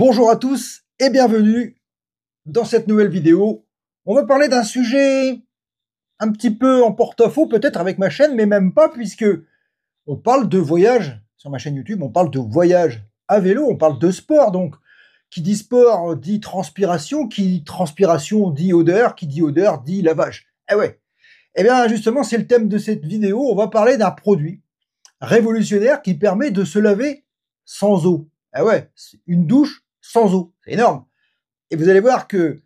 Bonjour à tous et bienvenue dans cette nouvelle vidéo. On va parler d'un sujet un petit peu en porte-à-faux peut-être avec ma chaîne, mais même pas, puisque on parle de voyage sur ma chaîne YouTube, on parle de voyage à vélo, on parle de sport. Donc qui dit sport dit transpiration, qui dit transpiration dit odeur, qui dit odeur dit lavage. Eh ouais. Eh bien justement c'est le thème de cette vidéo. On va parler d'un produit révolutionnaire qui permet de se laver sans eau. Ah ouais, une douche sans eau, c'est énorme. Et vous allez voir que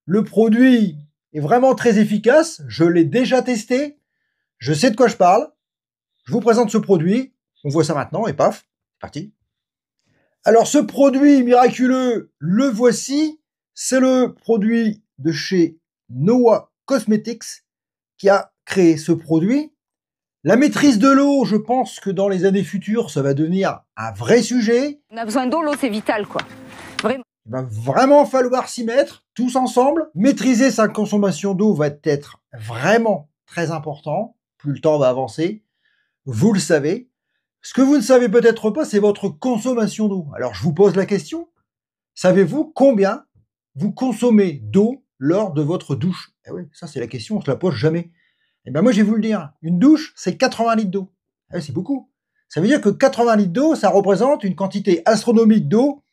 le produit est vraiment très efficace. Je l'ai déjà testé, je sais de quoi je parle. Je vous présente ce produit, on voit ça maintenant et paf, c'est parti. Alors ce produit miraculeux, le voici. C'est le produit de chez Noah Cosmetics qui a créé ce produit. La maîtrise de l'eau, je pense que dans les années futures, ça va devenir un vrai sujet. On a besoin d'eau, l'eau c'est vital quoi. Vraiment. Il va vraiment falloir s'y mettre, tous ensemble. Maîtriser sa consommation d'eau va être vraiment très important. Plus le temps va avancer, vous le savez. Ce que vous ne savez peut-être pas, c'est votre consommation d'eau. Alors je vous pose la question, savez-vous combien vous consommez d'eau lors de votre douche? Eh oui, ça c'est la question, on ne se la pose jamais. Eh bien moi je vais vous le dire, une douche c'est 80 litres d'eau. Eh, c'est beaucoup. Ça veut dire que 80 litres d'eau, ça représente une quantité astronomique d'eau,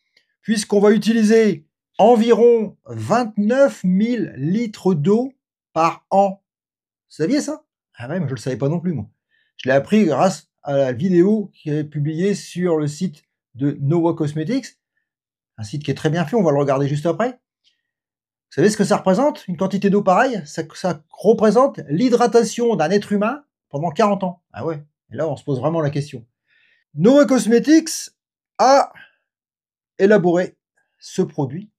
puisqu'on va utiliser environ 29 000 litres d'eau par an. Vous saviez ça? Ah ouais, mais je ne le savais pas non plus, moi. Je l'ai appris grâce à la vidéo qui est publiée sur le site de Noah Cosmetics, un site qui est très bien fait, on va le regarder juste après. Vous savez ce que ça représente, une quantité d'eau pareille? Ça représente l'hydratation d'un être humain pendant 40 ans. Ah ouais, et là on se pose vraiment la question. Noah Cosmetics a élaboré ce produit.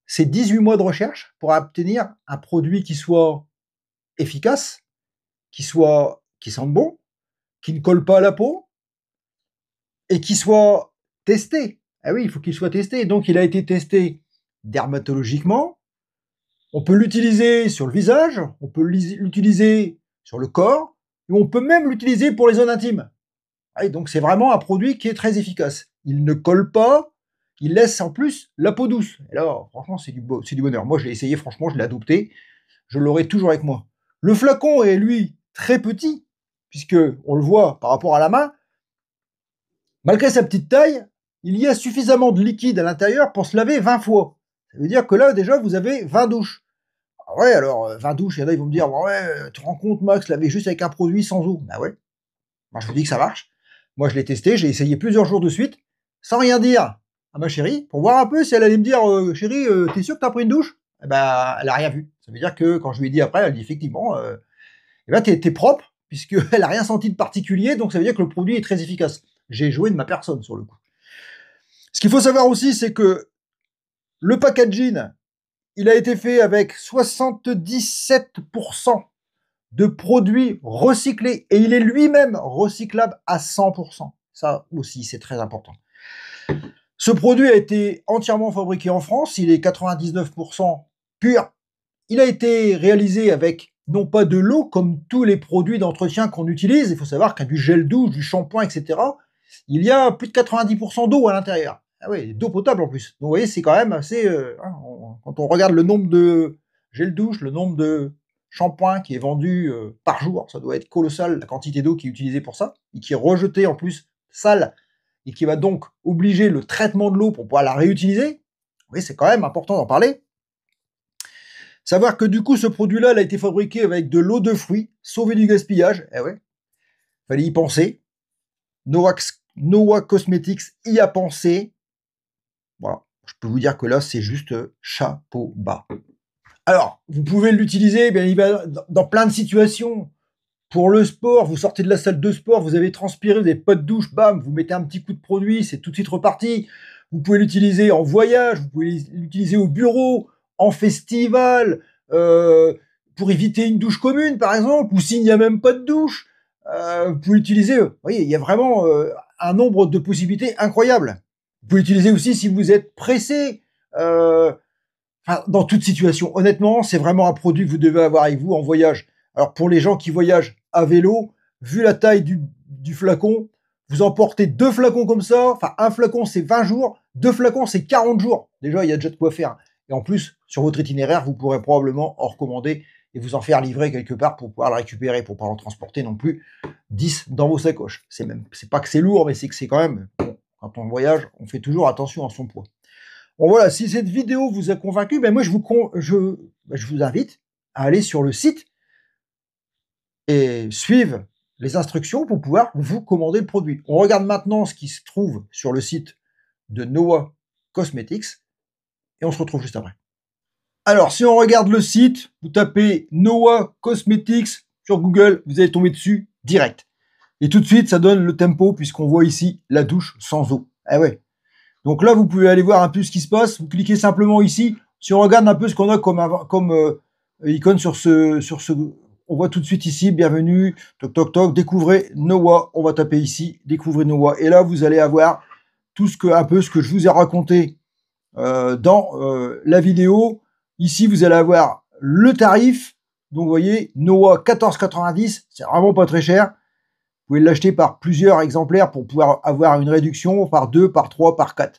C'est 18 mois de recherche pour obtenir un produit qui soit efficace, qui sente bon, qui ne colle pas à la peau, et qui soit testé. Ah oui, il faut qu'il soit testé. Donc il a été testé dermatologiquement. On peut l'utiliser sur le visage, on peut l'utiliser sur le corps, et on peut même l'utiliser pour les zones intimes. Ah, donc c'est vraiment un produit qui est très efficace. Il ne colle pas, il laisse en plus la peau douce. Et là, franchement, c'est du bonheur. Moi, je l'ai essayé, franchement, je l'ai adopté. Je l'aurai toujours avec moi. Le flacon est, lui, très petit, puisque on le voit par rapport à la main. Malgré sa petite taille, il y a suffisamment de liquide à l'intérieur pour se laver 20 fois. Ça veut dire que là, déjà, vous avez 20 douches. Ah ouais, alors, 20 douches, il y en a, ils vont me dire, ouais, tu te rends compte, Max, laver juste avec un produit sans eau. Bah ouais. Moi, je vous dis que ça marche. Moi, je l'ai testé, j'ai essayé plusieurs jours de suite, sans rien dire à ma chérie, pour voir un peu si elle allait me dire, chérie, t'es sûr que t'as pris une douche? Eh ben, elle a rien vu. Ça veut dire que quand je lui ai dit après, elle dit effectivement, eh ben, t'es propre, puisqu'elle a rien senti de particulier, donc ça veut dire que le produit est très efficace. J'ai joué de ma personne sur le coup. Ce qu'il faut savoir aussi, c'est que le packaging, il a été fait avec 77% de produits recyclés, et il est lui-même recyclable à 100%. Ça aussi, c'est très important. Ce produit a été entièrement fabriqué en France, il est 99% pur. Il a été réalisé avec non pas de l'eau, comme tous les produits d'entretien qu'on utilise. Il faut savoir qu'il y a du gel douche, du shampoing, etc. Il y a plus de 90% d'eau à l'intérieur. Ah oui, d'eau potable en plus. Donc vous voyez, c'est quand même assez... quand on regarde le nombre de gel douche, le nombre de shampoing qui est vendu par jour, ça doit être colossal, la quantité d'eau qui est utilisée pour ça, et qui est rejetée en plus sale, et qui va donc obliger le traitement de l'eau pour pouvoir la réutiliser. Oui, c'est quand même important d'en parler. Savoir que du coup, ce produit-là, il a été fabriqué avec de l'eau de fruits, sauver du gaspillage. Eh ouais, fallait y penser. Noah Cosmetics y a pensé. Voilà, je peux vous dire que là, c'est juste chapeau bas. Alors, vous pouvez l'utiliser, bien évidemment, dans plein de situations. Pour le sport, vous sortez de la salle de sport, vous avez transpiré, vous n'avez pas de douche, bam, vous mettez un petit coup de produit, c'est tout de suite reparti. Vous pouvez l'utiliser en voyage, vous pouvez l'utiliser au bureau, en festival, pour éviter une douche commune, par exemple, ou s'il n'y a même pas de douche. Vous pouvez l'utiliser, vous voyez, il y a vraiment un nombre de possibilités incroyables. Vous pouvez l'utiliser aussi si vous êtes pressé, dans toute situation. Honnêtement, c'est vraiment un produit que vous devez avoir avec vous en voyage. Alors pour les gens qui voyagent à vélo, vu la taille du flacon, vous emportez 2 flacons comme ça, enfin un flacon c'est 20 jours, 2 flacons c'est 40 jours. Déjà, il y a déjà de quoi faire. Et en plus, sur votre itinéraire, vous pourrez probablement en recommander et vous en faire livrer quelque part pour pouvoir le récupérer, pour pas en transporter non plus 10 dans vos sacoches. C'est pas que c'est lourd, mais c'est que c'est quand même, bon, quand on voyage, on fait toujours attention à son poids. Bon voilà, si cette vidéo vous a convaincu, ben moi je vous invite à aller sur le site et suivre les instructions pour pouvoir vous commander le produit. On regarde maintenant ce qui se trouve sur le site de Noah Cosmetics et on se retrouve juste après. Alors, si on regarde le site, vous tapez Noah Cosmetics sur Google, vous allez tomber dessus direct. Et tout de suite, ça donne le tempo puisqu'on voit ici la douche sans eau. Ah ouais. Donc là, vous pouvez aller voir un peu ce qui se passe. Vous cliquez simplement ici. Si on regarde un peu ce qu'on a comme icône sur ce, on voit tout de suite ici, bienvenue, toc toc toc, découvrez Noah. On va taper ici, découvrez Noah. Et là, vous allez avoir tout un peu ce que je vous ai raconté dans la vidéo. Ici, vous allez avoir le tarif. Donc, vous voyez, Noah 14,90, c'est vraiment pas très cher. Vous pouvez l'acheter par plusieurs exemplaires pour pouvoir avoir une réduction par 2, par 3, par 4. Vous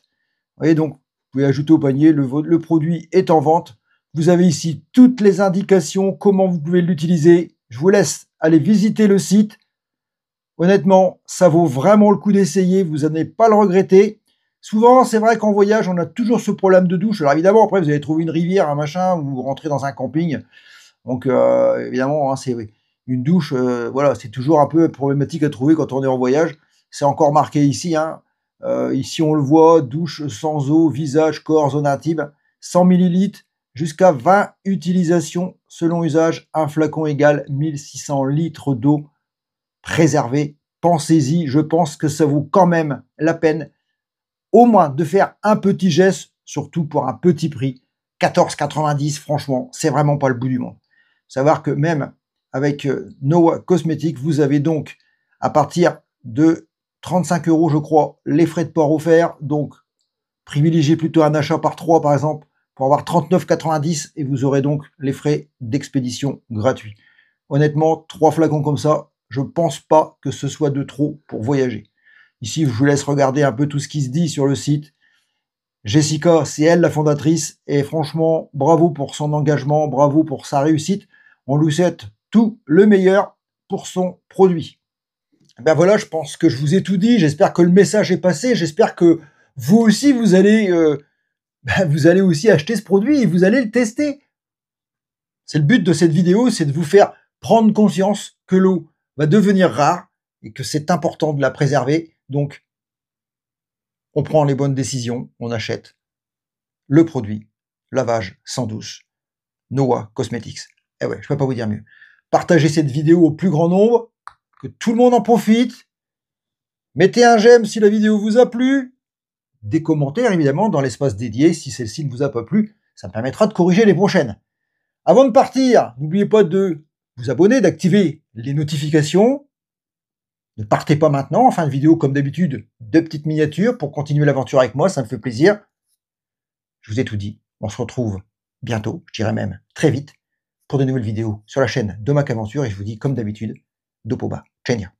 voyez, donc, vous pouvez ajouter au panier, le produit est en vente. Vous avez ici toutes les indications, comment vous pouvez l'utiliser. Je vous laisse aller visiter le site. Honnêtement, ça vaut vraiment le coup d'essayer, vous n'allez pas le regretter. Souvent, c'est vrai qu'en voyage, on a toujours ce problème de douche. Alors évidemment, après, vous allez trouver une rivière, un machin, ou vous rentrez dans un camping. Donc évidemment, hein, c'est une douche, voilà, c'est toujours un peu problématique à trouver quand on est en voyage. C'est encore marqué ici. Hein. Ici, on le voit, douche sans eau, visage, corps, zone intime, 100 ml, jusqu'à 20 utilisations selon usage. Un flacon égale 1600 litres d'eau préservée. Pensez-y, je pense que ça vaut quand même la peine au moins de faire un petit geste, surtout pour un petit prix. 14,90, franchement, c'est vraiment pas le bout du monde. Savoir que même avec Noah Cosmetics, vous avez donc à partir de 35 €, je crois, les frais de port offerts. Donc, privilégiez plutôt un achat par 3, par exemple, pour avoir 39,90 et vous aurez donc les frais d'expédition gratuits. Honnêtement, 3 flacons comme ça, je pense pas que ce soit de trop pour voyager. Ici, je vous laisse regarder un peu tout ce qui se dit sur le site. Jessica, c'est elle la fondatrice, et franchement, bravo pour son engagement, bravo pour sa réussite. On lui souhaite tout le meilleur pour son produit. Ben voilà, je pense que je vous ai tout dit. J'espère que le message est passé. J'espère que vous aussi, vous allez aussi acheter ce produit et vous allez le tester. C'est le but de cette vidéo, c'est de vous faire prendre conscience que l'eau va devenir rare et que c'est important de la préserver. Donc, on prend les bonnes décisions, on achète le produit lavage sans douche Noah Cosmetics. Eh ouais, je peux pas vous dire mieux. Partagez cette vidéo au plus grand nombre, que tout le monde en profite. Mettez un j'aime si la vidéo vous a plu. Des commentaires, évidemment, dans l'espace dédié si celle-ci ne vous a pas plu. Ça me permettra de corriger les prochaines. Avant de partir, n'oubliez pas de vous abonner, d'activer les notifications. Ne partez pas maintenant, en fin de vidéo, comme d'habitude, 2 petites miniatures pour continuer l'aventure avec moi, ça me fait plaisir. Je vous ai tout dit, on se retrouve bientôt, je dirais même très vite, pour de nouvelles vidéos sur la chaîne de Mac Aventure, et je vous dis comme d'habitude, dopo ba, Chenia.